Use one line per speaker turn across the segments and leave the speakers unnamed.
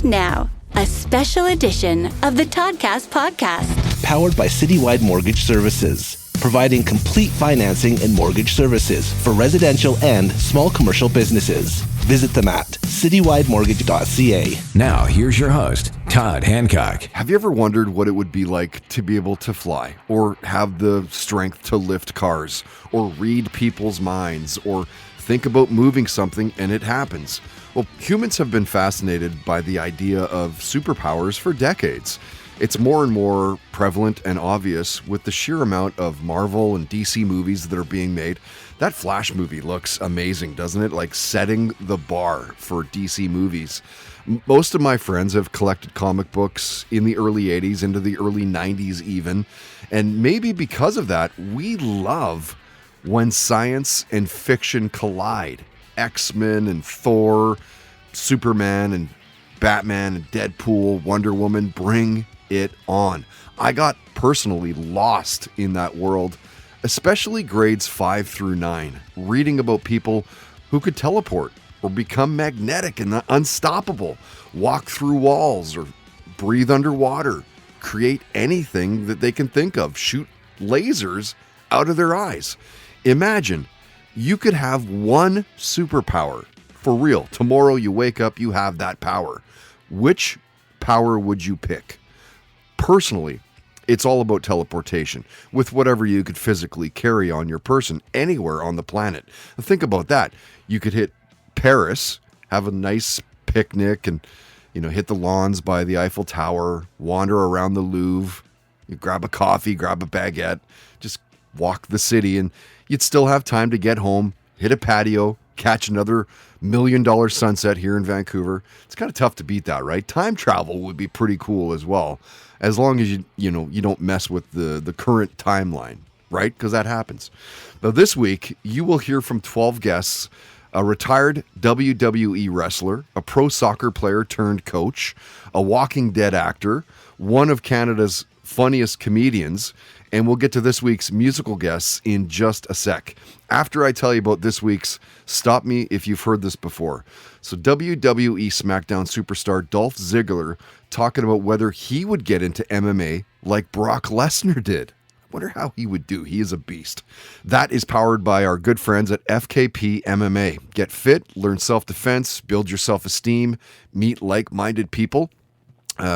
And now, a special edition of the Toddcast podcast.
Powered by Citywide Mortgage Services, providing complete financing and mortgage services for residential and small commercial businesses. Visit them at citywidemortgage.ca.
Now, here's your host, Todd Hancock.
Have you ever wondered what it would be like to be able to fly, or have the strength to lift cars, or read people's minds, or think about moving something and it happens? Well, humans have been fascinated by the idea of superpowers for decades. It's more and more prevalent and obvious with the sheer amount of Marvel and DC movies that are being made. That Flash movie looks amazing, doesn't it? Like setting the bar for DC movies. Most of my friends have collected comic books in the early 80s, into the early 90s even. And maybe because of that, we love when science and fiction collide. X-Men and Thor, Superman and Batman and Deadpool, Wonder Woman, bring it on. I got personally lost in that world, especially grades 5 through 9, reading about people who could teleport or become magnetic and unstoppable, walk through walls or breathe underwater, create anything that they can think of, shoot lasers out of their eyes. Imagine you could have one superpower for real. Tomorrow you wake up, you have that power. Which power would you pick? Personally, it's all about teleportation with whatever you could physically carry on your person anywhere on the planet. Think about that. You could hit Paris, have a nice picnic and, hit the lawns by the Eiffel Tower, wander around the Louvre, you grab a coffee, grab a baguette, just walk the city, and you'd still have time to get home, hit a patio, catch another $1 million sunset here in Vancouver. It's kind of tough to beat that, right? Time travel would be pretty cool as well, as long as you don't mess with the current timeline, right? Because that happens. Now this week, you will hear from 12 guests: a retired WWE wrestler, a pro soccer player turned coach, a Walking Dead actor, one of Canada's funniest comedians, and we'll get to this week's musical guests in just a sec. After I tell you about this week's, stop me if you've heard this before. So WWE SmackDown superstar Dolph Ziggler talking about whether he would get into MMA like Brock Lesnar did. I wonder how he would do. He is a beast. That is powered by our good friends at FKP MMA. Get fit, learn self-defense, build your self-esteem, meet like-minded people.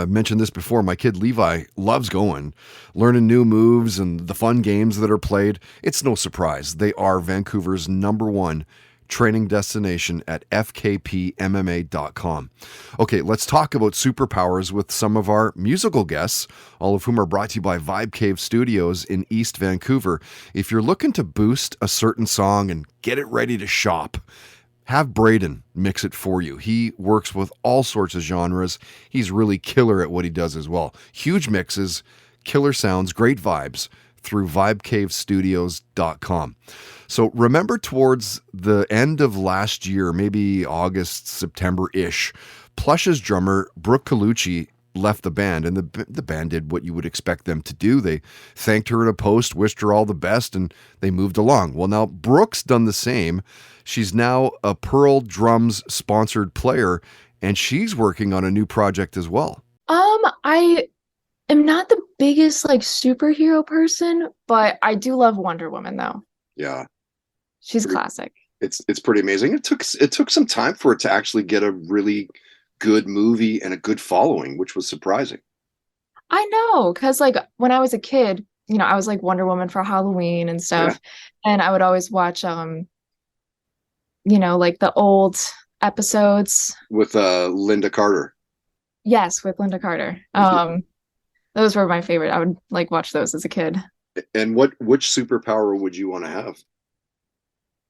Mentioned this before, my kid Levi loves going, learning new moves and the fun games that are played. It's no surprise. They are Vancouver's #1 training destination at fkpmma.com. Okay, let's talk about superpowers with some of our musical guests, all of whom are brought to you by Vibe Cave Studios in East Vancouver. If you're looking to boost a certain song and get it ready to shop, have Braden mix it for you. He works with all sorts of genres. He's really killer at what he does as well. Huge mixes, killer sounds, great vibes through vibecavestudios.com. So remember, towards the end of last year, maybe August, September-ish, Plush's drummer, Brooke Colucci, left the band, and the band did what you would expect them to do. They thanked her in a post, wished her all the best, and they moved along. Well, now Brooke's done the same. She's now a Pearl Drums sponsored player, and she's working on a new project as well.
I am not the biggest superhero person, but I do love Wonder Woman though.
Yeah.
She's classic.
It's pretty amazing. It took some time for it to actually get a really good movie and a good following, which was surprising.
I know, because when I was a kid, I was Wonder Woman for Halloween and stuff, and I would always watch the old episodes
with Linda Carter.
Yes, with Linda Carter. Those were my favorite. I would watch those as a kid.
And which superpower would you want to have?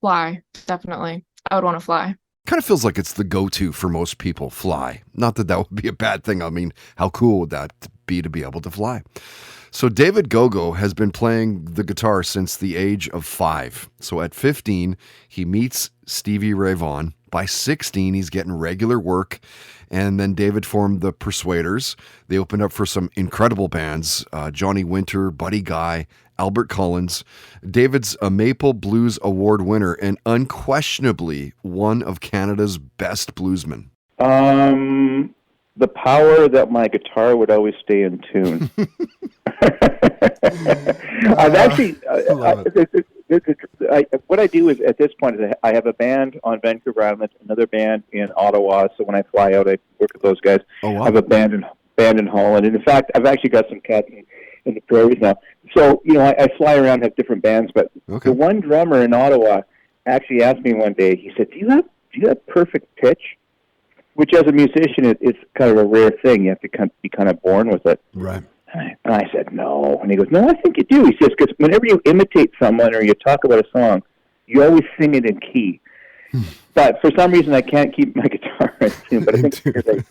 Fly, definitely. I would want to fly.
Kind of feels like it's the go-to for most people, fly. Not that would be a bad thing. I mean, how cool would that be to be able to fly? So David Gogo has been playing the guitar since the age of 5. So at 15, he meets Stevie Ray Vaughan. By 16, he's getting regular work. And then David formed the Persuaders. They opened up for some incredible bands, Johnny Winter, Buddy Guy, Albert Collins. David's a Maple Blues Award winner and unquestionably one of Canada's best bluesmen.
the power that my guitar would always stay in tune. I've actually, what I do is at this point is I have a band on Vancouver Island, another band in Ottawa. So when I fly out, I work with those guys. Oh, wow. I have a band in Holland, and in fact, I've actually got some cats in the prairies now. So I fly around, have different bands. But the one drummer in Ottawa actually asked me one day. He said, "Do you have perfect pitch?" Which, as a musician, it's kind of a rare thing. You have to be kind of born with it.
Right.
And I said, no. And he goes, no, I think you do. He says, because whenever you imitate someone or you talk about a song, you always sing it in key. But for some reason, I can't keep my guitar in tune. But I think because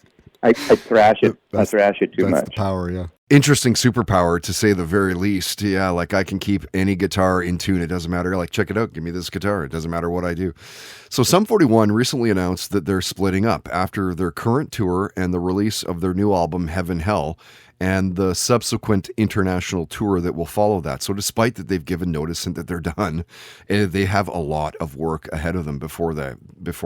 I thrash it. I thrash it too much.
That's the power, yeah. Interesting superpower, to say the very least. Yeah, like I can keep any guitar in tune. It doesn't matter. Like, check it out. Give me this guitar. It doesn't matter what I do. So Sum 41 recently announced that they're splitting up after their current tour and the release of their new album, Heaven Hell, and the subsequent international tour that will follow that. So despite that they've given notice and that they're done, they have a lot of work ahead of them before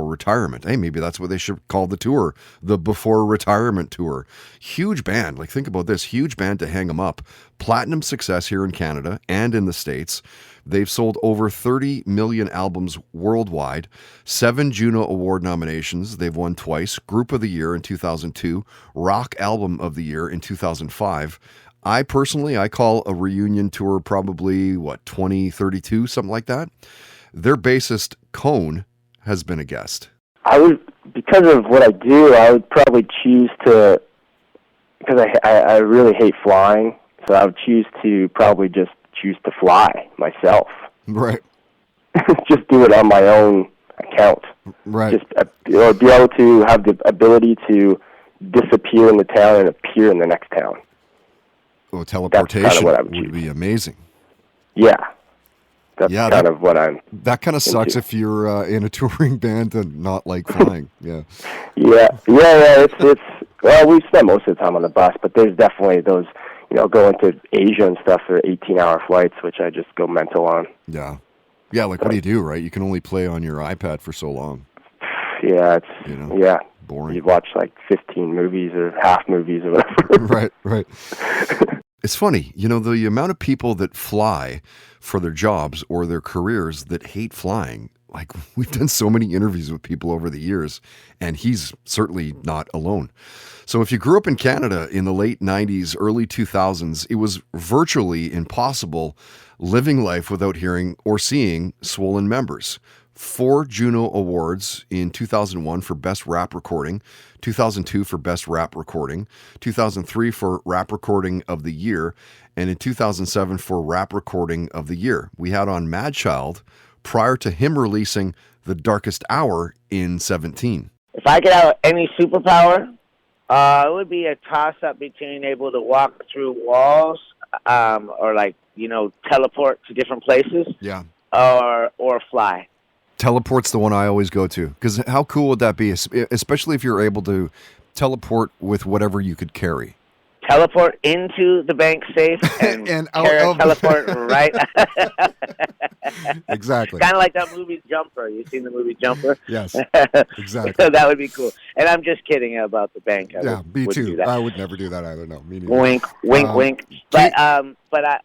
retirement. Hey, maybe that's what they should call the tour, the Before Retirement Tour. Huge band. Like, think about this. Huge band to hang them up. Platinum success here in Canada and in the States. They've sold over 30 million albums worldwide, 7 Juno Award nominations. They've won twice, Group of the Year in 2002, Rock Album of the Year in 2005. I call a reunion tour probably, 2032, something like that. Their bassist, Cone, has been a guest.
Because of what I do, I would probably choose to, because I really hate flying, so I would choose to fly myself.
Right.
Just do it on my own account.
Right.
Just be able to have the ability to disappear in the town and appear in the next town.
Well, teleportation would be amazing.
Yeah. That's kind of what I'm
That kind of sucks into. If you're in a touring band and not like flying. Yeah.
Yeah. It's well, we spend most of the time on the bus, but there's definitely those, going to Asia and stuff for 18-hour flights, which I just go mental on.
Yeah. Yeah, like what do you do, right? You can only play on your iPad for so long.
Yeah, it's
boring.
You watch like 15 movies or half movies or whatever.
Right. It's funny, the amount of people that fly for their jobs or their careers that hate flying. Like, we've done so many interviews with people over the years, and he's certainly not alone. So if you grew up in Canada in the late 90s, early 2000s, it was virtually impossible living life without hearing or seeing Swollen Members. 4 Juno Awards in 2001 for Best Rap Recording, 2002 for Best Rap Recording, 2003 for Rap Recording of the Year, and in 2007 for Rap Recording of the Year. We had on Mad Child prior to him releasing The Darkest Hour in 2017.
If I could have any superpower, it would be a toss-up between able to walk through walls or teleport to different places.
Yeah.
Or fly.
Teleport's the one I always go to, because how cool would that be, especially if you're able to teleport with whatever you could carry?
Teleport into the bank safe and teleport right.
Exactly.
Kind of like that movie Jumper. You've seen the movie Jumper?
Yes, exactly.
So that would be cool. And I'm just kidding about the bank.
Me too. I would never do that either. No, me neither.
Wink, wink. But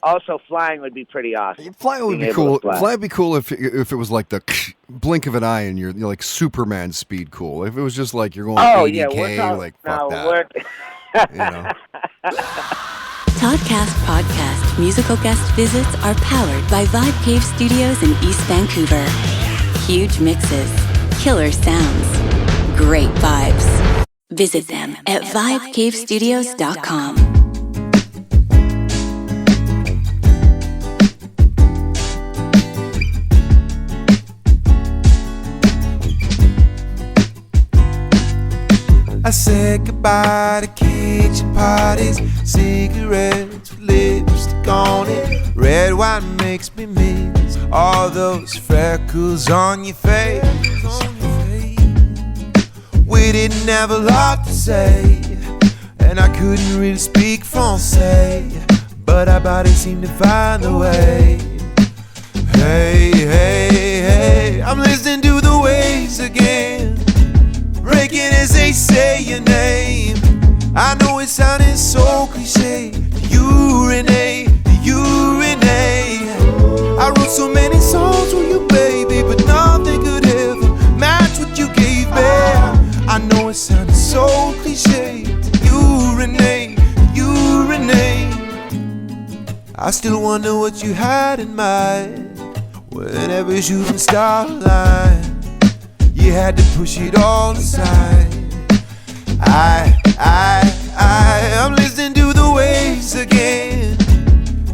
also flying would be pretty awesome.
Flying would be cool. Flying would be cool if it was like the blink of an eye and you're like Superman speed cool. If it was just like you're going 80K, fuck that.
Toddcast Podcast musical guest visits are powered by Vibe Cave Studios in East Vancouver. Huge mixes, killer sounds, great vibes. Visit them at vibecavestudios.com.
I said goodbye to kitchen parties, cigarettes with lipstick on it. Red wine makes me miss all those freckles on your face. We didn't have a lot to say, and I couldn't really speak Francais, but our bodies seemed to find a way. Hey, hey, hey, I'm listening to the waves again, breaking as they say your name. I know it sounded so cliche. Urinate, urinate. I wrote so many songs for you, baby, but nothing could ever match what you gave me. I know it sounded so cliche. Urinate, urinate. I still wonder what you had in mind whenever shooting star line. You had to push it all aside. I'm listening to the waves again,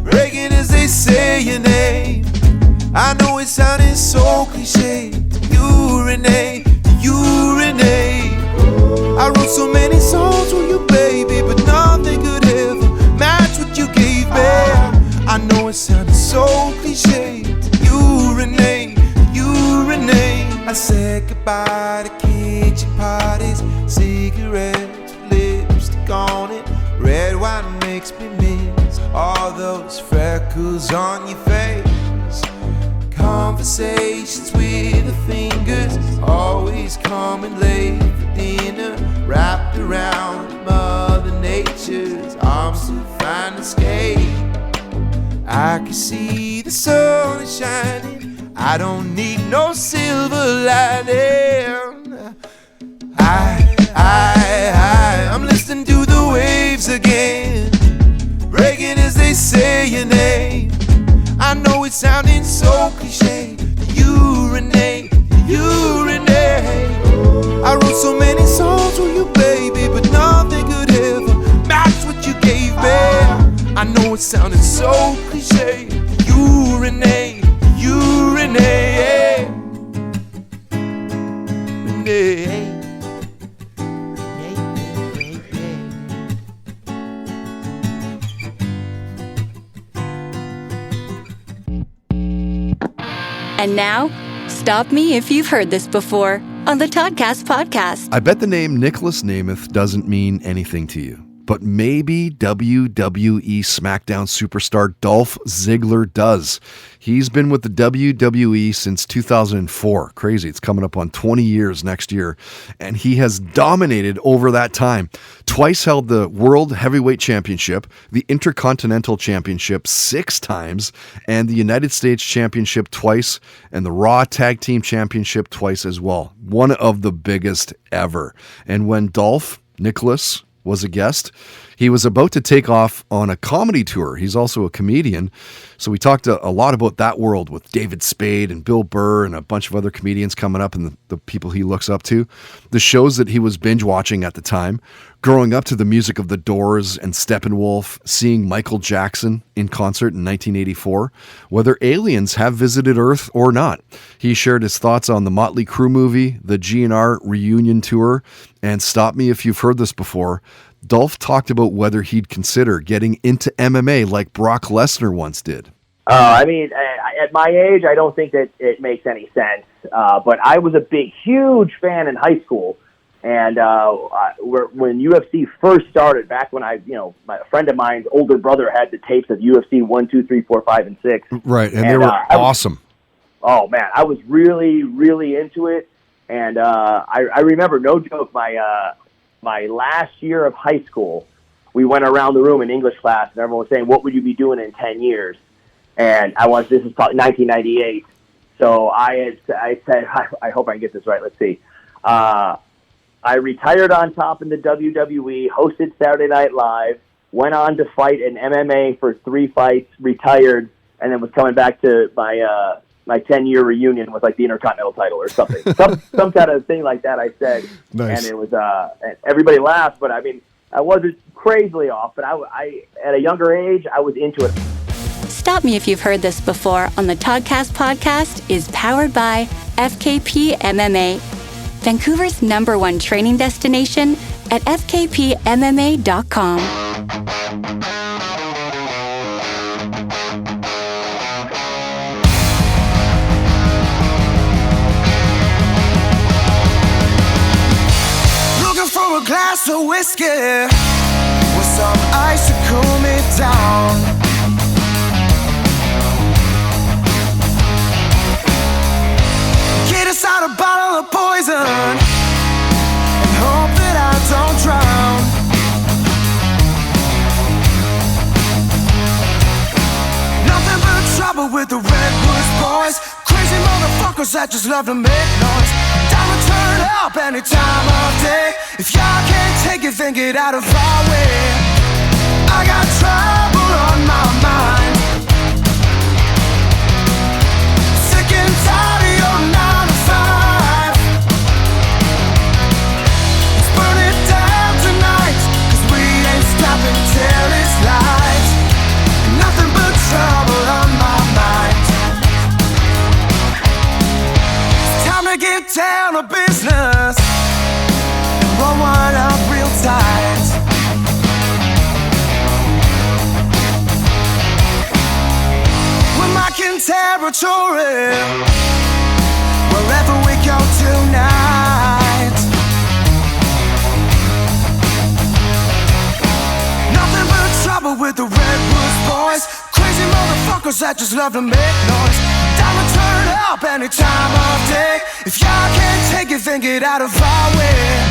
breaking as they say your name. I know it sounded so cliche. Urinate, urinate. I wrote so many songs for you, baby, but nothing could ever match what you gave me. I know it sounded so cliche. Urinate, urinate. I said goodbye to kitchen parties, cigarettes, lipstick on it. Red wine makes me miss all those freckles on your face. Conversations with the fingers, always coming late for dinner, wrapped around Mother Nature's arms to find escape. I can see the sun is shining, I don't need no silver lining. I'm listening to the waves again, breaking as they say your name. I know it's sounding so cliche. Urinate, urinate. I wrote so many songs for you, baby, but nothing could ever match what you gave me. I know it sounded so cliche. Urinate, urinate. Urinate.
And now, stop me if you've heard this before on the Toddcast podcast.
I bet the name Nicholas Namath doesn't mean anything to you, but maybe WWE SmackDown superstar Dolph Ziggler does. He's been with the WWE since 2004. Crazy. It's coming up on 20 years next year. And he has dominated over that time. Twice held the World Heavyweight Championship, the Intercontinental Championship 6 times, and the United States Championship twice, and the Raw Tag Team Championship twice as well. One of the biggest ever. And when Dolph Nicholas was a guest, he was about to take off on a comedy tour. He's also a comedian. So we talked a lot about that world with David Spade and Bill Burr and a bunch of other comedians coming up and the people he looks up to. The shows that he was binge watching at the time, growing up to the music of The Doors and Steppenwolf, seeing Michael Jackson in concert in 1984, whether aliens have visited Earth or not. He shared his thoughts on the Motley Crue movie, the GNR reunion tour, and stop me if you've heard this before, Dolph talked about whether he'd consider getting into MMA like Brock Lesnar once did.
I mean, at my age, I don't think that it makes any sense. But I was a huge fan in high school. And when UFC first started, back when a friend of mine's older brother had the tapes of UFC 1, 2, 3, 4, 5, and 6.
Right, and they were awesome.
Oh, man, I was really, really into it. And I remember, no joke, my last year of high school, we went around the room in English class, and everyone was saying, what would you be doing in 10 years? And this is probably 1998. So I said, I hope I can get this right. Let's see. I retired on top in the WWE, hosted Saturday Night Live, went on to fight in MMA for 3 fights, retired, and then was coming back to my 10-year reunion with like the Intercontinental title or something. some kind of thing like that I said.
Nice.
And it was, and everybody laughed, but I mean, I wasn't crazily off, but I at a younger age, I was into it.
Stop Me If You've Heard This Before on the Toddcast podcast is powered by FKP MMA, Vancouver's #1 training destination at fkpmma.com.
Looking for a glass of whiskey with some ice to cool me down. Get inside a bottle of poison and hope that I don't drown. motherfuckers that just love to make noise. Time to turn up any time of day. If y'all can't take it, then get out of our way. I got trouble on my mind. Sick and tired of your 9 to 5. Let's burn it down tonight, 'cause we ain't stopping till it's light. Nothing but trouble on my mind. It's time to get down to business and roll one up real tight. We're marking territory wherever we go tonight. Nothing but trouble with the Redwoods boys. Crazy motherfuckers that just love to make noise. Time to turn up any time of day. If y'all can't take it, then get out of our way.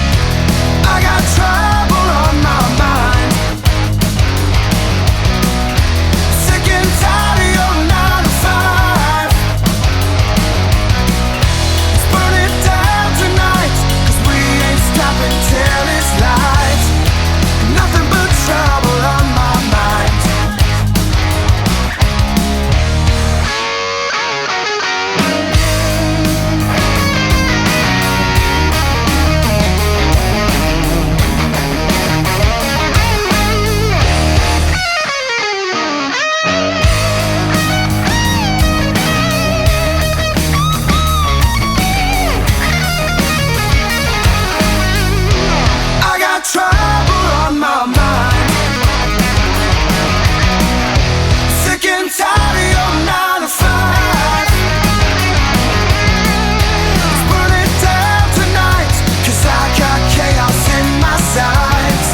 I got trouble on my mind. Sick and tired of your 9 to 5. Let's burn it down tonight, 'cause we ain't stopping till it's light. Nothing but trouble on my mind. I got trouble on my mind. Sick and tired of your 9 to 5. Let's burn it down tonight, 'cause I got chaos in my sights.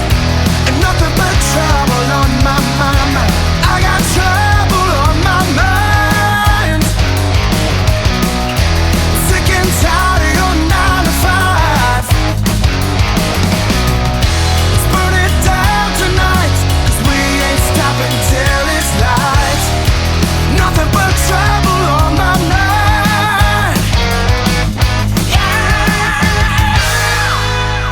And nothing but trouble on my mind. I got trouble on my mind. Sick and tired of your 9 to 5. Let's burn it down tonight, 'cause we ain't stopping till it's light. Nothing but trouble on my mind.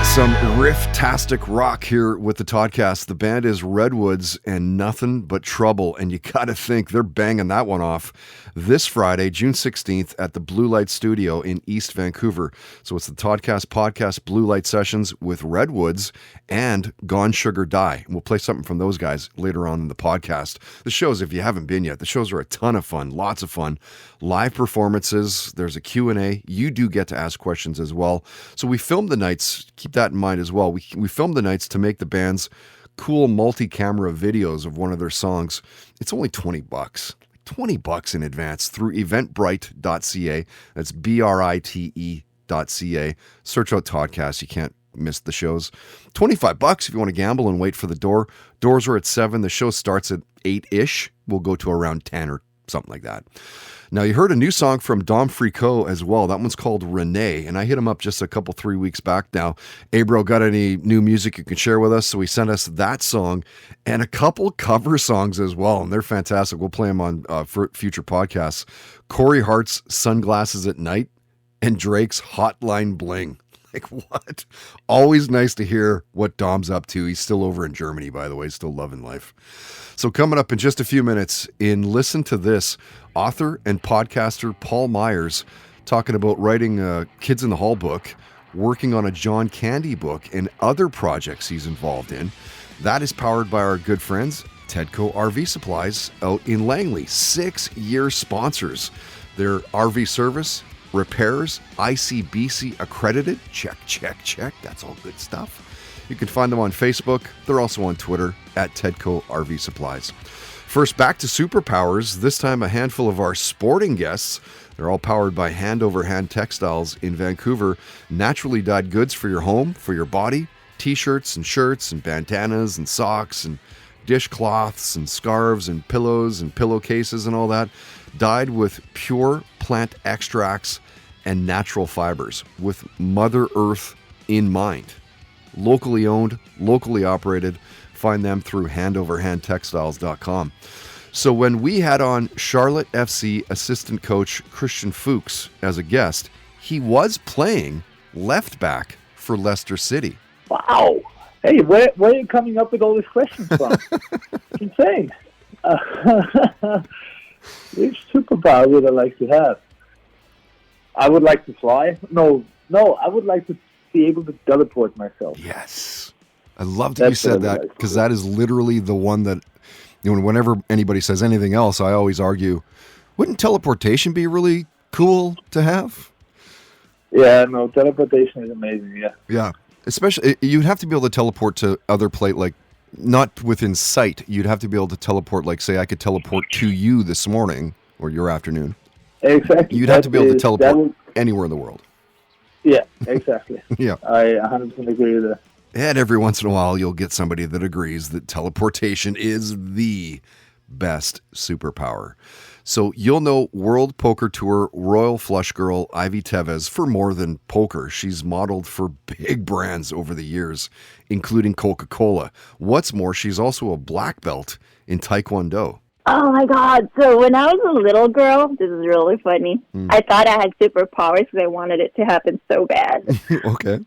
Some riff-tastic rock here with the Toddcast. The band is Redwoods and Nothing But Trouble, and you gotta think they're banging that one off this Friday, June 16th at the Blue Light Studio in East Vancouver. So it's the Toddcast podcast Blue Light Sessions with Redwoods and Gone Sugar Die. And we'll play something from those guys later on in the podcast. The shows, if you haven't been yet, the shows are a ton of fun, lots of fun. Live performances, there's a Q&A. You do get to ask questions as well. So we filmed the nights, keep that in mind as well. We filmed the nights to make the band's cool multi-camera videos of one of their songs. It's only $20. $20 in advance through eventbrite.ca. That's BRITE.ca. Search out Toddcast. You can't miss the shows. $25 if you want to gamble and wait for the door. Doors are at 7. The show starts at 8-ish. We'll go to around 10 or something like that. Now, you heard a new song from Dom Fricot as well. That one's called Renee, and I hit him up just a couple, 3 weeks back now. Hey, bro, got any new music you can share with us? So he sent us that song and a couple cover songs as well, and they're fantastic. We'll play them on for future podcasts. Corey Hart's Sunglasses at Night and Drake's Hotline Bling. Like, what? Always nice to hear what Dom's up to. He's still over in Germany, by the way, still loving life. So coming up in just a few minutes in Listen to This, author and podcaster Paul Myers talking about writing a Kids in the Hall book, working on a John Candy book, and other projects he's involved in. That is powered by our good friends, Tedco RV Supplies out in Langley. 6-year sponsors. Their RV service, repairs, ICBC accredited. Check, check, check. That's all good stuff. You can find them on Facebook. They're also on Twitter at Tedco RV Supplies. First, back to Superpowers. This time, a handful of our sporting guests. They're all powered by Hand Over Hand Textiles in Vancouver. Naturally dyed goods for your home, for your body. T-shirts and shirts and bandanas and socks and dishcloths and scarves and pillows and pillowcases and all that. Dyed with pure plant extracts and natural fibers with Mother Earth in mind. Locally owned, locally operated. Find them through handoverhandtextiles.com. So when we had on Charlotte FC assistant coach Christian Fuchs as a guest, he was playing left back for Leicester City.
Wow. Hey, where are you coming up with all these questions from? It's insane. Which superpower would I like to have? I would like to fly. No, I would like to be able to teleport myself.
Yes. I love that you said that, because that is literally the one that, whenever anybody says anything else, I always argue, wouldn't teleportation be really cool to have?
Yeah, no, teleportation is amazing, yeah.
Yeah. Especially, you'd have to be able to teleport to other like, not within sight. You'd have to be able to teleport, like, say, I could teleport to you this morning or your afternoon.
Exactly.
You'd have to be able to teleport anywhere in the world.
Yeah, exactly.
Yeah.
I 100% agree with that.
And every once in a while, you'll get somebody that agrees that teleportation is the best superpower. So you'll know World Poker Tour Royal Flush Girl Ivy Tevez for more than poker. She's modeled for big brands over the years, including Coca-Cola. What's more, she's also a black belt in Taekwondo.
Oh my God. So when I was a little girl, this is really funny. I thought I had superpowers because I wanted it to happen so bad.
Okay.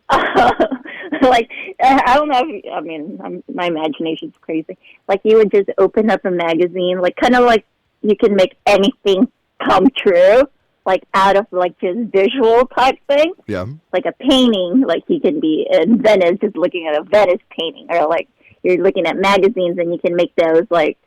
Like, I don't know if, my imagination's crazy. Like, you would just open up a magazine, like, kind of like you can make anything come true, like, out of, like, just visual type thing.
Yeah.
Like a painting, like, you can be in Venice just looking at a Venice painting, or, like, you're looking at magazines and you can make those, like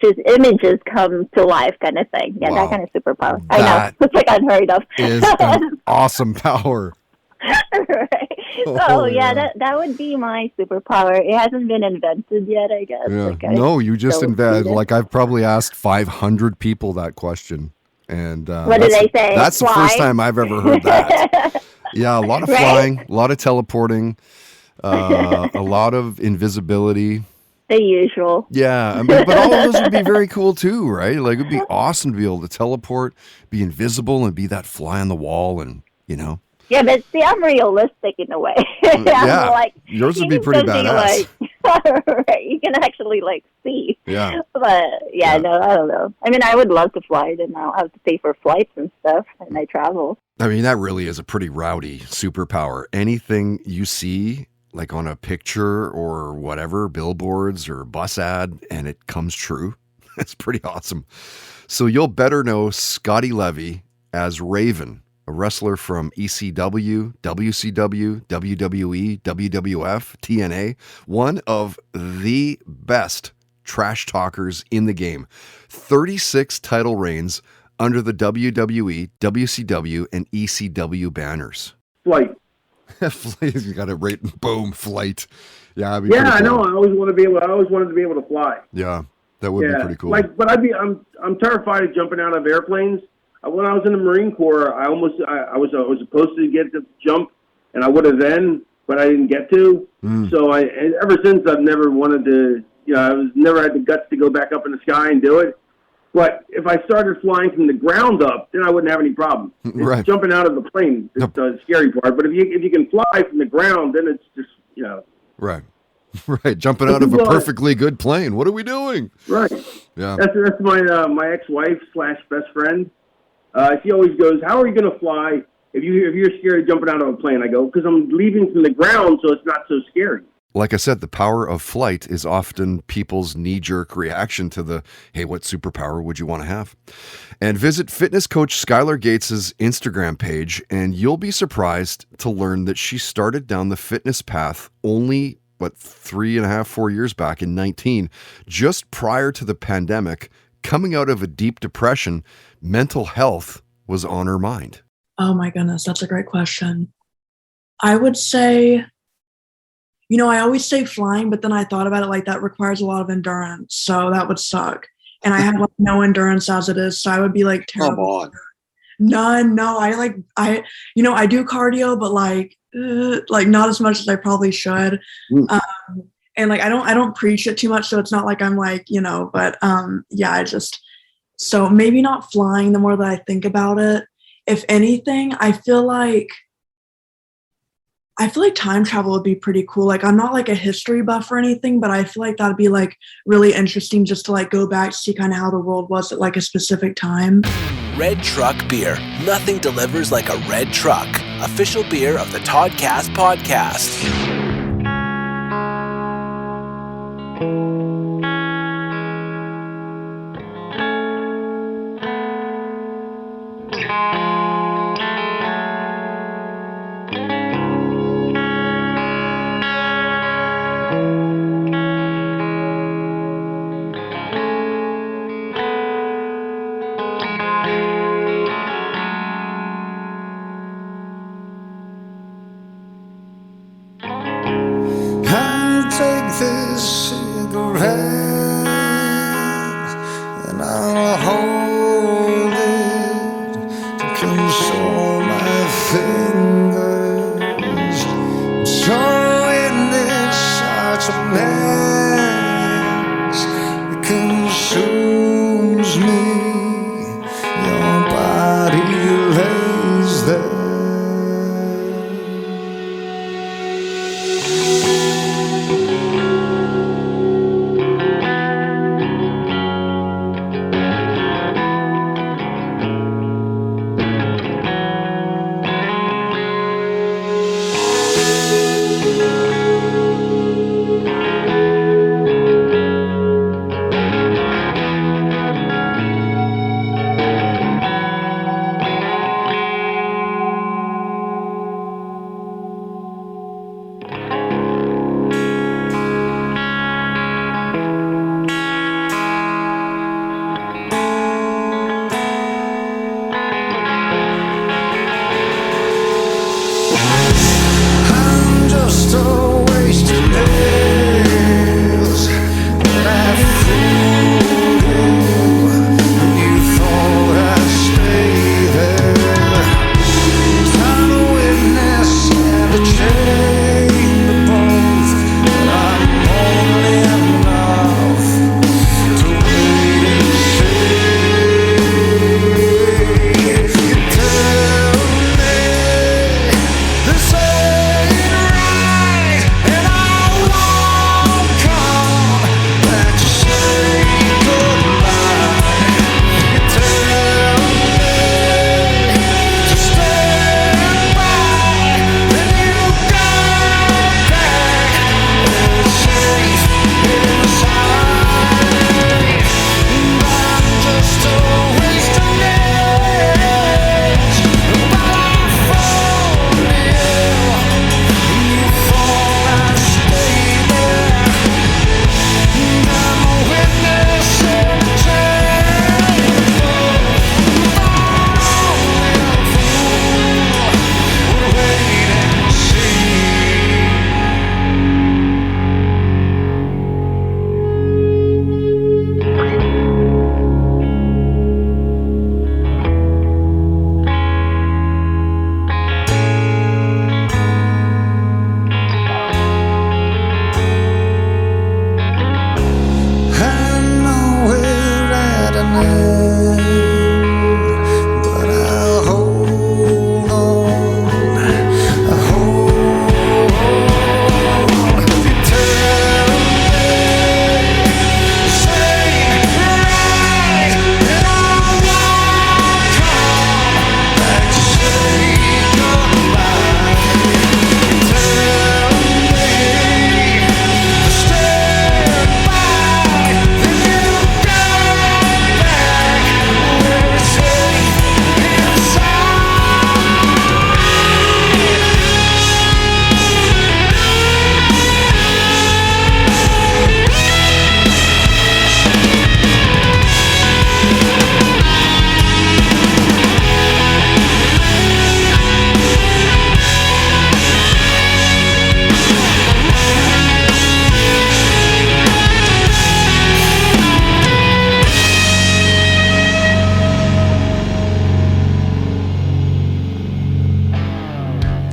just images come to life kind of thing. Yeah, that kind of superpower. I know. It's like unheard of.
Is an awesome power.
Right. So that would be my superpower. It hasn't been invented yet, I guess.
Yeah.
Like,
no, you just invented. Like, I've probably asked 500 people that question, and
what do they say?
That's the first time I've ever heard that. Yeah, a lot of flying, a lot of teleporting, a lot of invisibility.
The usual.
Yeah, but all of those would be very cool too, right? Like, it would be awesome to be able to teleport, be invisible, and be that fly on the wall, and
Yeah, but see, I'm realistic in a way.
Yeah,
like,
yours would be pretty badass.
Right, you can actually see.
Yeah.
But no, I don't know. I mean, I would love to fly, then I'll have to pay for flights and stuff, and I travel.
I mean, that really is a pretty rowdy superpower. Anything you see, like on a picture or whatever, billboards or bus ad, and it comes true. That's pretty awesome. So you'll better know Scotty Levy as Raven, a wrestler from ECW, WCW, WWE, WWF, TNA, one of the best trash talkers in the game. 36 title reigns under the WWE, WCW, and ECW banners.
Flight.
You got it right. Boom, flight. Yeah,
I know. I always wanted to be able to fly.
Yeah, that would be pretty cool.
But I'm terrified of jumping out of airplanes. When I was in the Marine Corps, I was supposed to get to jump, and I would have then, but I didn't get to. So ever since I've never wanted to. I was never had the guts to go back up in the sky and do it. But if I started flying from the ground up, then I wouldn't have any problem.
Right.
Jumping out of the plane is the scary part. But if you can fly from the ground, then it's just
Right. Right. Jumping out of a perfectly good plane. What are we doing?
Right.
Yeah.
That's my ex-wife / best friend. She always goes, "How are you going to fly if you're scared of jumping out of a plane?" I go, "Because I'm leaving from the ground, so it's not so scary."
Like I said, the power of flight is often people's knee-jerk reaction to the, hey, what superpower would you want to have? And visit fitness coach Skylar Gates' Instagram page, and you'll be surprised to learn that she started down the fitness path only, 4 years back in 2019, just prior to the pandemic. Coming out of a deep depression, mental health was on her mind.
Oh my goodness, that's a great question. I would say, I always say flying, but then I thought about it, that requires a lot of endurance, so that would suck. And I have no endurance as it is, so I would be terrible.
Come on.
None. No, I do cardio, but not as much as I probably should. And I don't preach it too much, so it's not like I'm but so maybe not flying the more that I think about it. If anything, I feel like I feel like time travel would be pretty cool. Like, I'm not like a history buff or anything, but I feel like that'd be like really interesting just to like go back to see kind of how the world was at like a specific time.
Red Truck Beer. Nothing delivers like a red truck. Official beer of the Toddcast podcast.
This cigarette and I'll hold it to console my fingers. So in this such a mess, it consumes me. Your body lays there.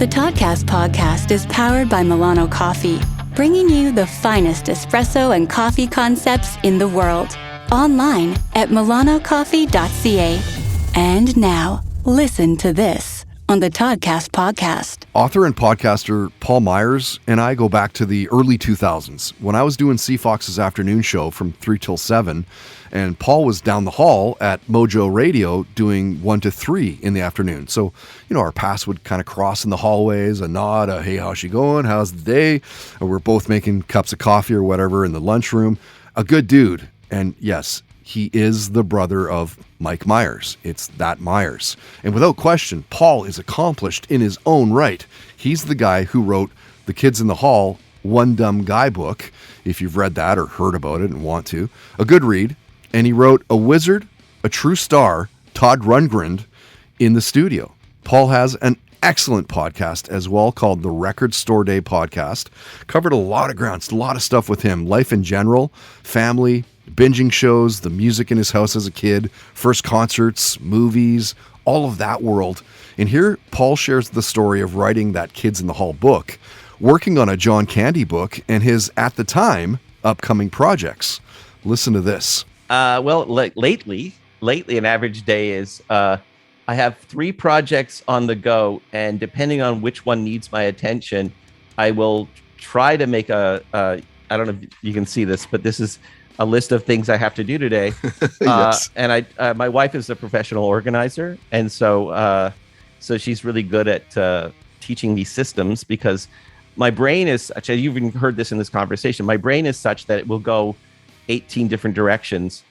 The Toddcast podcast is powered by Milano Coffee, bringing you the finest espresso and coffee concepts in the world. Online at milanocoffee.ca. And now, listen to this on the Toddcast podcast.
Author and podcaster Paul Myers and I go back to the early 2000s when I was doing CFox's afternoon show from 3 till 7, and Paul was down the hall at Mojo Radio doing 1 to 3 in the afternoon. So, our paths would kind of cross in the hallways, a nod, a hey, how's she going? How's the day? Or we're both making cups of coffee or whatever in the lunchroom. A good dude. And yes, he is the brother of Mike Myers. It's that Myers. And without question, Paul is accomplished in his own right. He's the guy who wrote The Kids in the Hall, One Dumb Guy book, if you've read that or heard about it and want to. A good read. And he wrote A Wizard, a True Star, Todd Rundgren, in the studio. Paul has an excellent podcast as well called the Record Store Day Podcast. Covered a lot of ground, a lot of stuff with him. Life in general, family, binging shows, the music in his house as a kid, first concerts, movies, all of that world. And here, Paul shares the story of writing that Kids in the Hall book, working on a John Candy book, and his, at the time, upcoming projects. Listen to this.
Lately, an average day is I have 3 projects on the go, and depending on which one needs my attention, I will try to make I don't know if you can see this, but this is a list of things I have to do today.
Yes.
And my wife is a professional organizer. And so she's really good at teaching me systems, because my brain is, actually, you've even heard this in this conversation, my brain is such that it will go 18 different directions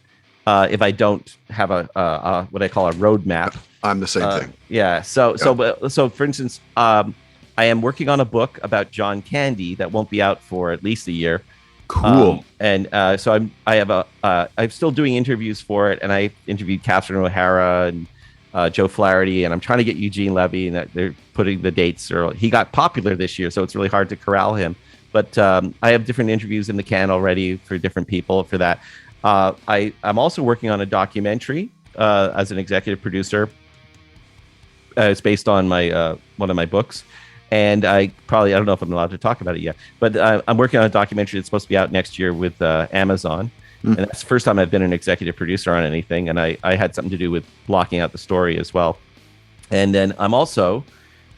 if I don't have a what I call a roadmap.
I'm the same thing.
Yeah. So for instance, I am working on a book about John Candy that won't be out for at least a year.
Cool.
So I'm still doing interviews for it, and I interviewed Catherine O'Hara and Joe Flaherty, and I'm trying to get Eugene Levy, and they're putting the dates. Or he got popular this year, so it's really hard to corral him. But I have different interviews in the can already for different people for that. I'm also working on a documentary as an executive producer. It's based on my one of my books. And I don't know if I'm allowed to talk about it yet, but I'm working on a documentary that's supposed to be out next year with Amazon. And that's the first time I've been an executive producer on anything. And I had something to do with blocking out the story as well. And then I'm also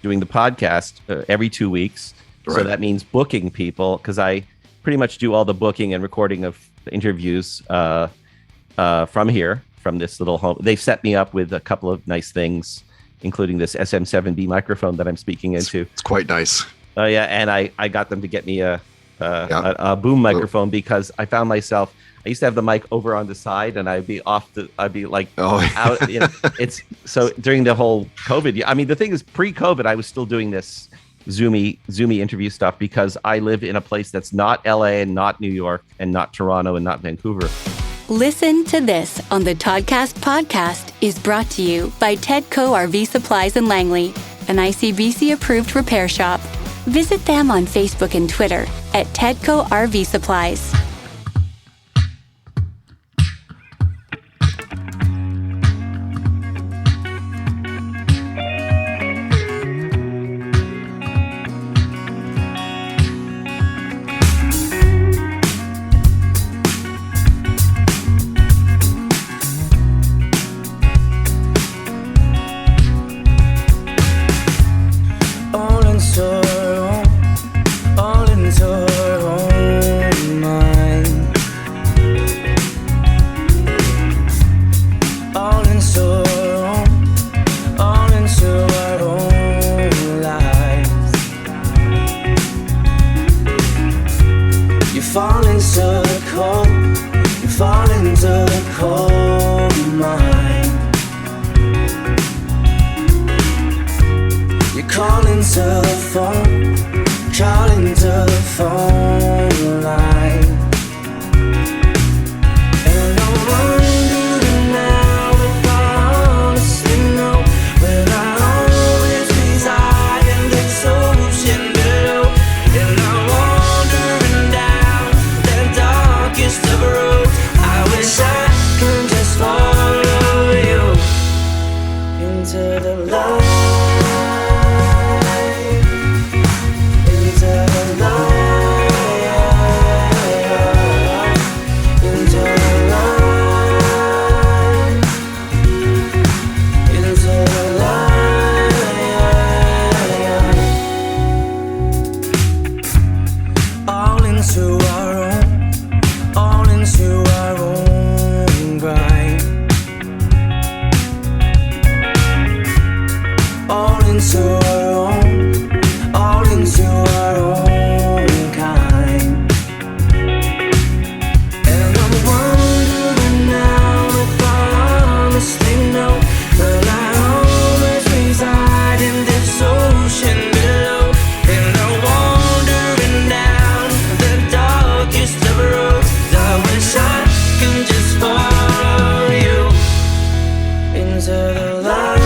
doing the podcast every 2 weeks. Right. So that means booking people, because I pretty much do all the booking and recording of interviews from here, from this little home. They've set me up with a couple of nice things, including this SM7B microphone that I'm speaking into.
It's quite nice.
Oh yeah, and I got them to get me a boom microphone, because I found myself, I used to have the mic over on the side, and I'd be out. It's so during the whole COVID. I mean, the thing is, pre-COVID, I was still doing this Zoomy interview stuff, because I live in a place that's not LA and not New York and not Toronto and not Vancouver.
Listen to This on the Toddcast podcast is brought to you by Tedco RV Supplies in Langley, an ICBC-approved repair shop. Visit them on Facebook and Twitter at Tedco RV Supplies.
into our own, all into our own grind. All into our own, all into our own kind. And I'm wondering now if I honestly know, will I always reside in this ocean below? And I'm wandering down the darkest of roads. I wish I could just follow you into the light.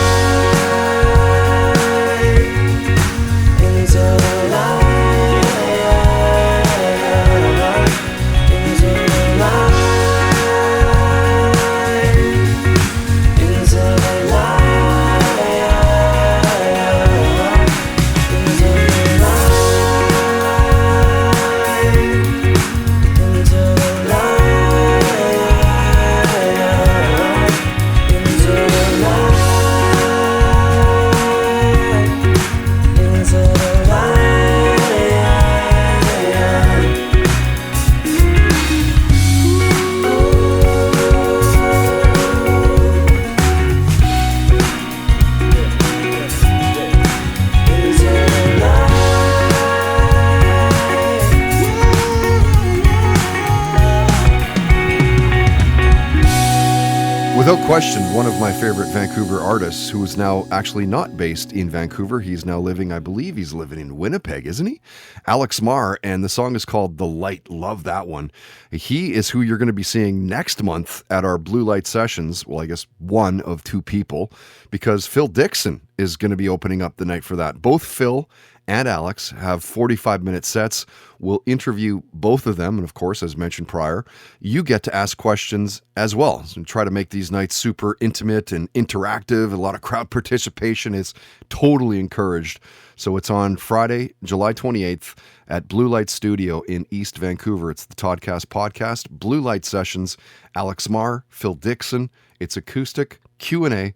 Without question, one of my favorite Vancouver artists who is now actually not based in Vancouver. He's now living, I believe he's living in Winnipeg, isn't he? Alex Marr, and the song is called The Light. Love that one. He is who you're going to be seeing next month at our Blue Light Sessions. Well, I guess one of two people, because Phil Dixon is going to be opening up the night for that. Both Phil and Alex have 45-minute sets. We'll interview both of them. And of course, as mentioned prior, you get to ask questions as well. So try to make these nights super intimate and interactive. A lot of crowd participation is totally encouraged. So it's on Friday, July 28th at Blue Light Studio in East Vancouver. It's the Toddcast podcast, Blue Light Sessions, Alex Marr, Phil Dixon. It's acoustic, Q&A,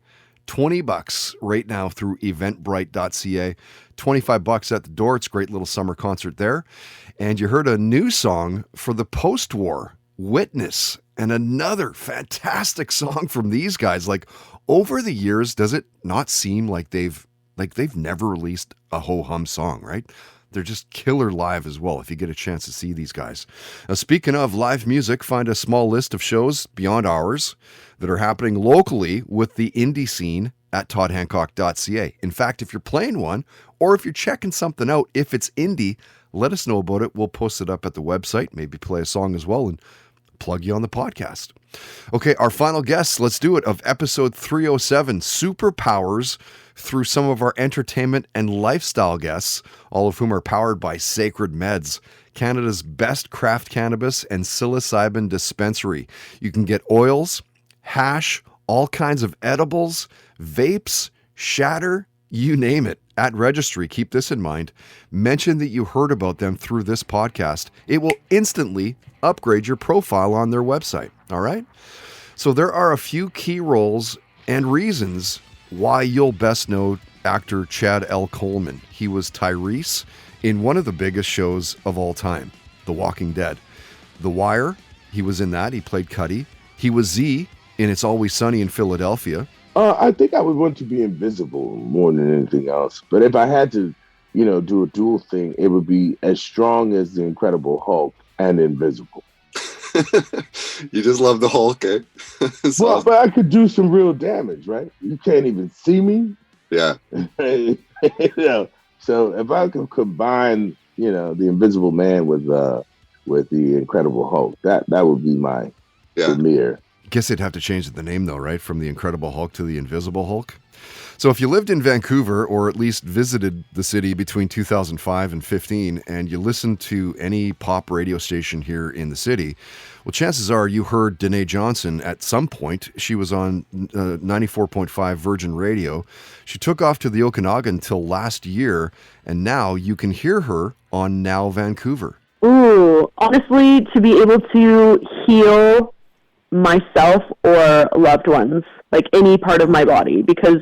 $20 right now through eventbrite.ca. $25 at the door. It's a great little summer concert there. And you heard a new song for the post-war, Witness, and another fantastic song from these guys. Like, over the years, does it not seem like they've never released a ho-hum song, right? They're just killer live as well if you get a chance to see these guys. Now, speaking of live music, find a small list of shows beyond ours that are happening locally with the indie scene at toddhancock.ca. In fact, if you're playing one or if you're checking something out, if it's indie, let us know about it. We'll post it up at the website, maybe play a song as well and plug you on the podcast. Okay, our final guests, let's do it, of episode 307, Super Powers, through some of our entertainment and lifestyle guests, all of whom are powered by Sacred Meds, Canada's best craft cannabis and psilocybin dispensary. You can get oils, hash, all kinds of edibles, vapes, shatter, you name it, at registry. Keep this in mind. Mention that you heard about them through this podcast. It will instantly upgrade your profile on their website. All right? So there are a few key roles and reasons why you'll best know actor Chad L. Coleman. He was Tyrese in one of the biggest shows of all time, The Walking Dead. The Wire, he was in that. He played Cuddy. He was Z in It's Always Sunny in Philadelphia.
I think I would want to be invisible more than anything else. But if I had to, do a dual thing, it would be as strong as the Incredible Hulk and invisible.
You just love the Hulk, eh?
Well, but I could do some real damage, right? You can't even see me.
Yeah.
So if I could combine, the Invisible Man with the Incredible Hulk, that would be my premiere.
Guess they'd have to change the name though, right? From the Incredible Hulk to the Invisible Hulk. So if you lived in Vancouver or at least visited the city between 2005 and 15 and you listened to any pop radio station here in the city, well, chances are you heard Danae Johnson at some point. She was on 94.5 Virgin Radio. She took off to the Okanagan until last year, and now you can hear her on Now Vancouver.
Ooh, honestly, to be able to heal myself or loved ones, like any part of my body, because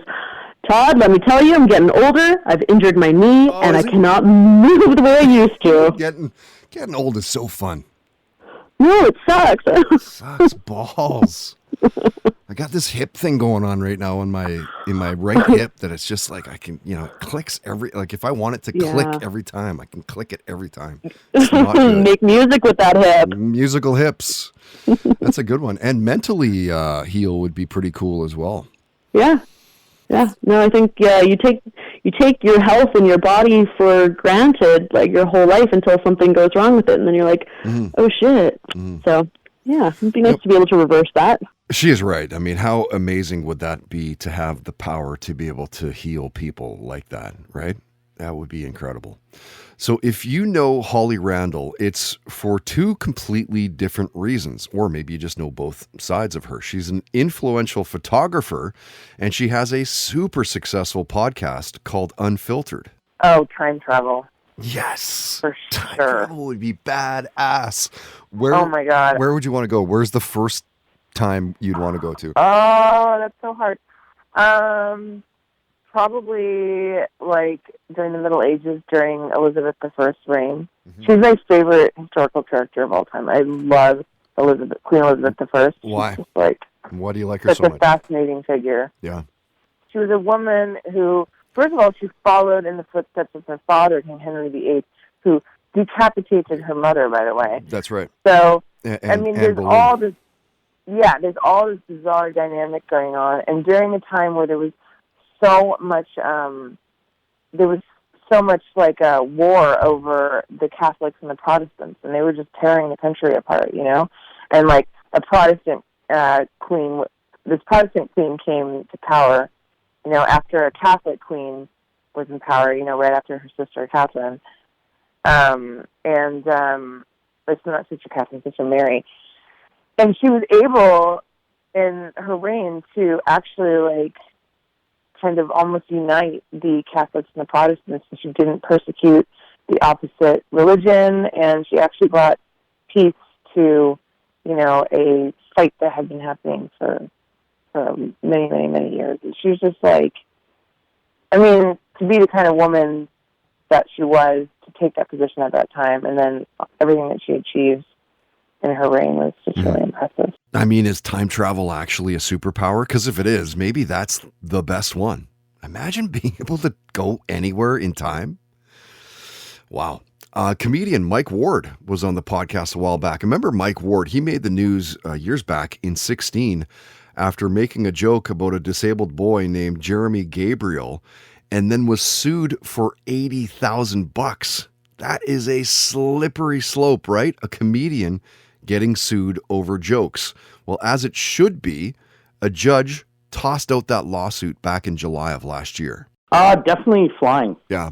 Todd, let me tell you, I'm getting older. I've injured my knee, and I cannot move the way I used to.
Getting old is so fun.
No, it sucks.
Sucks balls. I got this hip thing going on right now in my right hip that it's just like I can, it clicks if I want it to click every time, I can click it every time. It's not good.
Make music with that hip.
Musical hips. That's a good one. And mentally heal would be pretty cool as well.
Yeah. Yeah. No, I think you take your health and your body for granted like your whole life until something goes wrong with it, and then you're like, oh shit. So yeah, it'd be nice to be able to reverse that.
She is right. I mean, how amazing would that be to have the power to be able to heal people like that, right? That would be incredible. So if you know Holly Randall, it's for two completely different reasons, or maybe you just know both sides of her. She's an influential photographer, and she has a super successful podcast called Unfiltered.
Oh, time travel.
Yes.
For
Time
sure.
travel would be badass.
Oh my God.
Where would you want to go? Where's the first time you'd want to go to?
Oh, that's so hard. Probably like during the Middle Ages, during Elizabeth I's reign. She's my favorite historical character of all time. I love Queen Elizabeth I.
Why?
Just like
why do you like her
such
so
a
much?
fascinating figure.
Yeah.
She was a woman who, first of all, she followed in the footsteps of her father, King Henry VIII, who decapitated her mother, by the way.
That's right.
So,
And
there's
Boleyn.
all this, there's all this bizarre dynamic going on. And during a time where there was so much, like a war over the Catholics and the Protestants, and they were just tearing the country apart, And like a Protestant queen, this Protestant queen came to power, after a Catholic queen was in power, right after her sister Catherine, it's not Sister Catherine, Sister Mary, and she was able in her reign to actually kind of almost unite the Catholics and the Protestants, and she didn't persecute the opposite religion, and she actually brought peace to, a fight that had been happening for many, many, many years. And she was just to be the kind of woman that she was, to take that position at that time, and then everything that she achieved in her reign was just really impressive.
I mean, is time travel actually a superpower? Because if it is, maybe that's the best one. Imagine being able to go anywhere in time. Wow. Comedian Mike Ward was on the podcast a while back. Remember Mike Ward? He made the news years back in 2016 after making a joke about a disabled boy named Jeremy Gabriel, and then was sued for $80,000. That is a slippery slope, right? A comedian getting sued over jokes. Well, as it should be, a judge tossed out that lawsuit back in July of last year.
Definitely flying.
Yeah.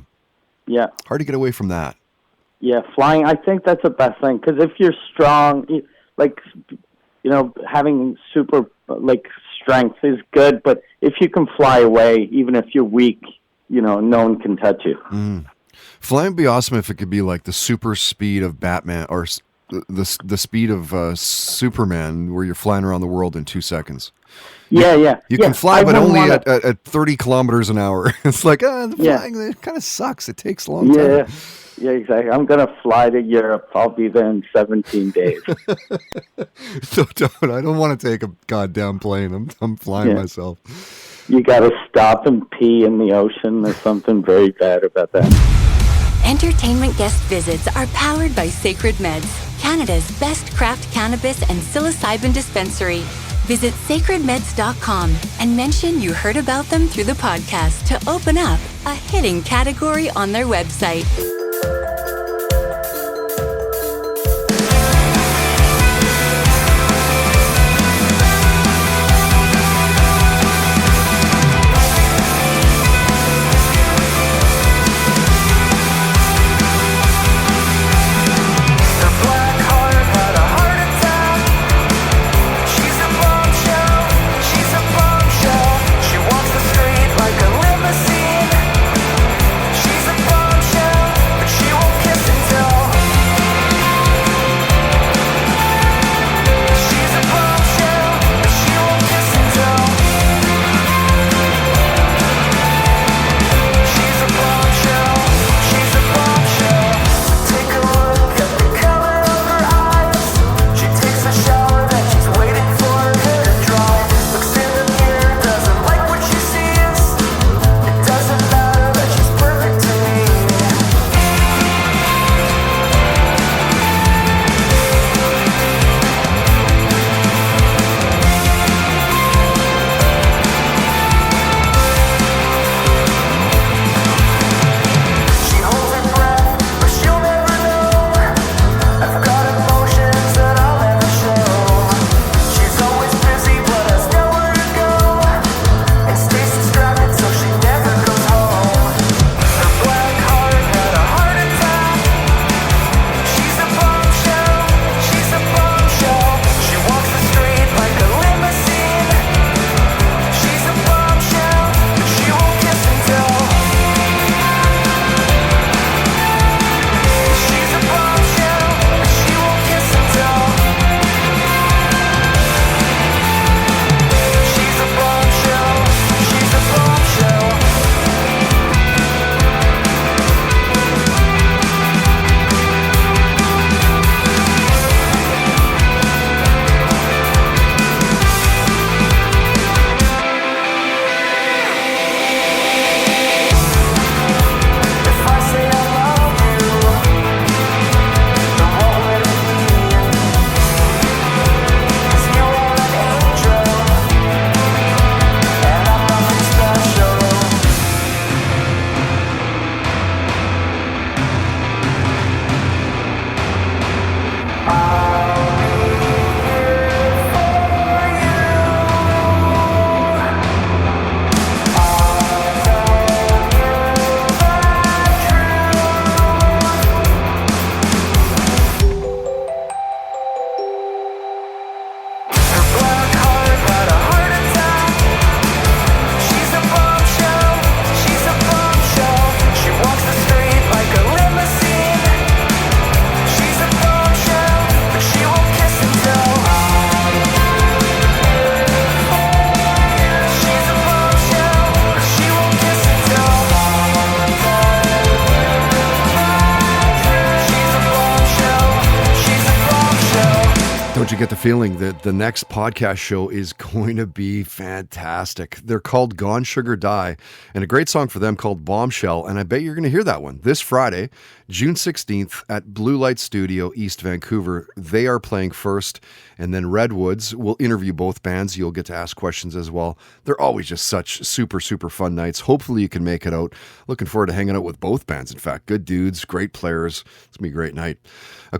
Yeah.
Hard to get away from that.
Yeah, flying. I think that's the best thing, because if you're strong, having super strength is good, but if you can fly away, even if you're weak, no one can touch you.
Flying would be awesome if it could be like the super speed of Batman, or the speed of Superman, where you're flying around the world in 2 seconons. You can fly, but only at 30 kilometers an hour. It's like, the flying it kind of sucks. It takes a long time.
Yeah, exactly. I'm going to fly to Europe. I'll be there in 17 days.
So I don't want to take a goddamn plane. I'm flying myself.
You got to stop and pee in the ocean. There's something very bad about that.
Entertainment guest visits are powered by Sacred Meds, Canada's best craft cannabis and psilocybin dispensary. Visit sacredmeds.com and mention you heard about them through the podcast to open up a hidden category on their website.
She's a bombshell.
Don't you get the feeling that the next podcast show is going to be fantastic? They're called Gone Sugar Die, and a great song for them called Bombshell, and I bet you're going to hear that one this Friday, June 16th at Blue Light Studio, East Vancouver. They are playing first, and then Redwoods will interview both bands. You'll get to ask questions as well. They're always just such super, super fun nights. Hopefully you can make it out. Looking forward to hanging out with both bands, in fact. Good dudes, great players. It's going to be a great night.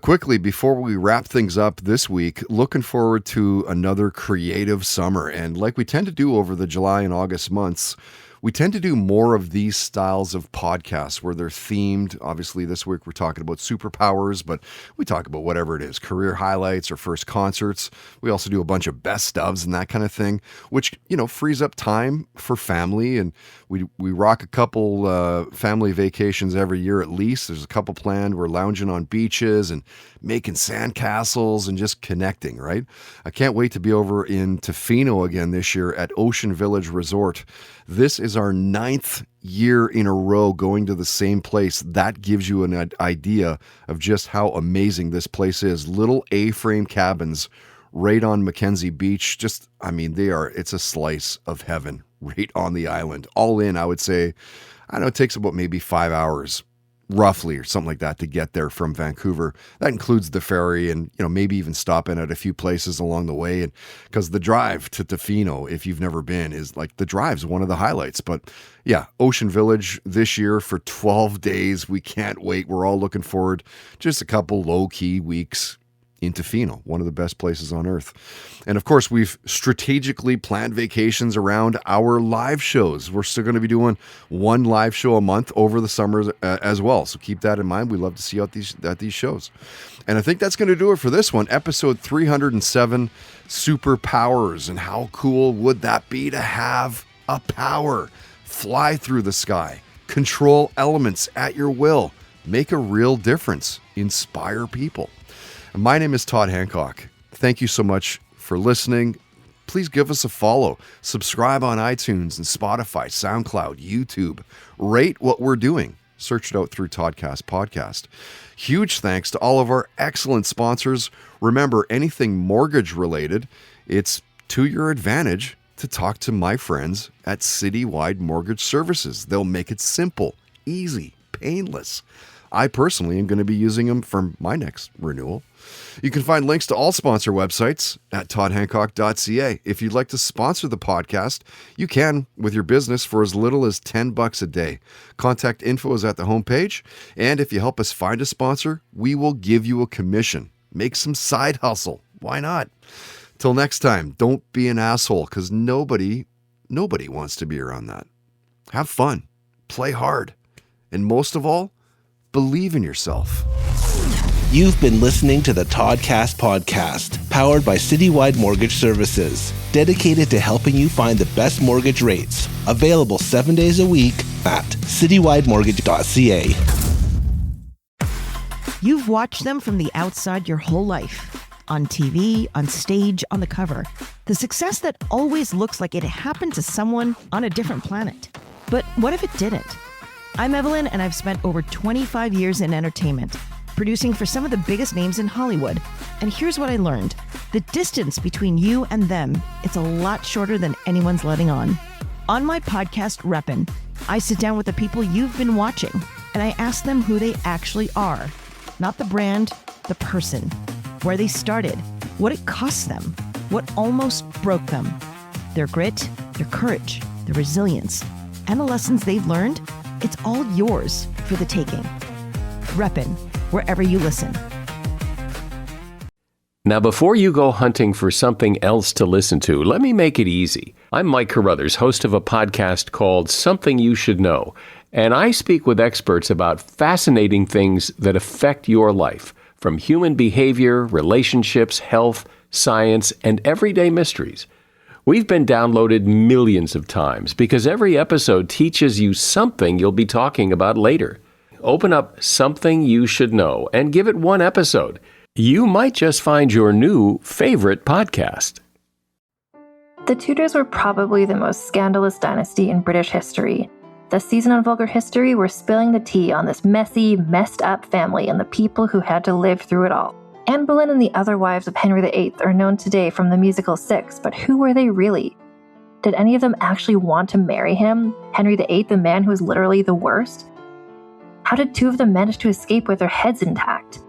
Quickly, before we wrap things up this week, looking forward to another creative summer. And like we tend to do over the July and August months, we tend to do more of these styles of podcasts where they're themed. Obviously, this week we're talking about superpowers, but we talk about whatever it is, career highlights or first concerts. We also do a bunch of best ofs and that kind of thing, which, frees up time for family. And we rock a couple family vacations every year at least. There's a couple planned. We're lounging on beaches and making sandcastles and just connecting, right? I can't wait to be over in Tofino again this year at Ocean Village Resort. This is our 9th year in a row going to the same place. That gives you an idea of just how amazing this place is. Little A-frame cabins right on Mackenzie Beach. It's a slice of heaven right on the island. All in, I would say, it takes about maybe 5 hours roughly or something like that to get there from Vancouver. That includes the ferry and, maybe even stopping at a few places along the way. And because the drive to Tofino, if you've never been, is the drive's one of the highlights. But yeah, Ocean Village this year for 12 days. We can't wait. We're all looking forward. Just a couple low-key weeks in Tofino, one of the best places on earth. And of course, we've strategically planned vacations around our live shows. We're still going to be doing one live show a month over the summers as well. So keep that in mind. We love to see you at these shows. And I think that's going to do it for this one, episode 307, Super Powers. And how cool would that be to have a power, fly through the sky, control elements at your will, make a real difference, inspire people. My name is Todd Hancock. Thank you so much for listening. Please give us a follow. Subscribe on iTunes and Spotify, SoundCloud, YouTube. Rate what we're doing. Search it out through Toddcast Podcast. Huge thanks to all of our excellent sponsors. Remember, anything mortgage related, it's to your advantage to talk to my friends at Citywide Mortgage Services. They'll make it simple, easy, painless. I personally am going to be using them for my next renewal. You can find links to all sponsor websites at toddhancock.ca. If you'd like to sponsor the podcast, you can with your business for as little as $10 a day. Contact info is at the homepage. And if you help us find a sponsor, we will give you a commission. Make some side hustle. Why not? Till next time, don't be an asshole, because nobody wants to be around that. Have fun. Play hard. And most of all, believe in yourself.
You've been listening to the Toddcast Podcast, powered by Citywide Mortgage Services, dedicated to helping you find the best mortgage rates. Available 7 days a week at citywidemortgage.ca.
You've watched them from the outside your whole life. On TV, on stage, on the cover. The success that always looks like it happened to someone on a different planet. But what if it didn't? I'm Evelyn, and I've spent over 25 years in entertainment, producing for some of the biggest names in Hollywood. And here's what I learned. The distance between you and them, it's a lot shorter than anyone's letting on. On my podcast, Reppin', I sit down with the people you've been watching, and I ask them who they actually are. Not the brand, the person. Where they started, what it cost them, what almost broke them. Their grit, their courage, their resilience, and the lessons they've learned, it's all yours for the taking. Reppin', wherever you listen.
Now, before you go hunting for something else to listen to, let me make it easy. I'm Mike Carruthers, host of a podcast called Something You Should Know, and I speak with experts about fascinating things that affect your life, from human behavior, relationships, health, science, and everyday mysteries. We've been downloaded millions of times because every episode teaches you something you'll be talking about later. Open up Something You Should Know and give it one episode. You might just find your new favorite podcast.
The Tudors were probably the most scandalous dynasty in British history. This season on Vulgar History, we're spilling the tea on this messy, messed up family and the people who had to live through it all. And Anne Boleyn and the other wives of Henry VIII are known today from the musical Six, but who were they really? Did any of them actually want to marry him, Henry VIII, the man who was literally the worst? How did two of them manage to escape with their heads intact?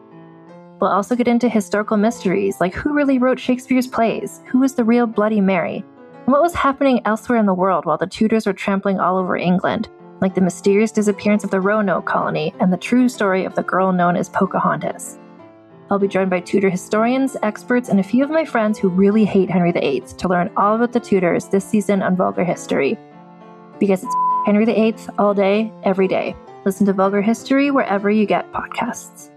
We'll also get into historical mysteries, like who really wrote Shakespeare's plays, who was the real Bloody Mary, and what was happening elsewhere in the world while the Tudors were trampling all over England, like the mysterious disappearance of the Roanoke colony and the true story of the girl known as Pocahontas. I'll be joined by Tudor historians, experts, and a few of my friends who really hate Henry VIII to learn all about the Tudors this season on Vulgar History. Because it's Henry VIII all day, every day. Listen to Vulgar History wherever you get podcasts.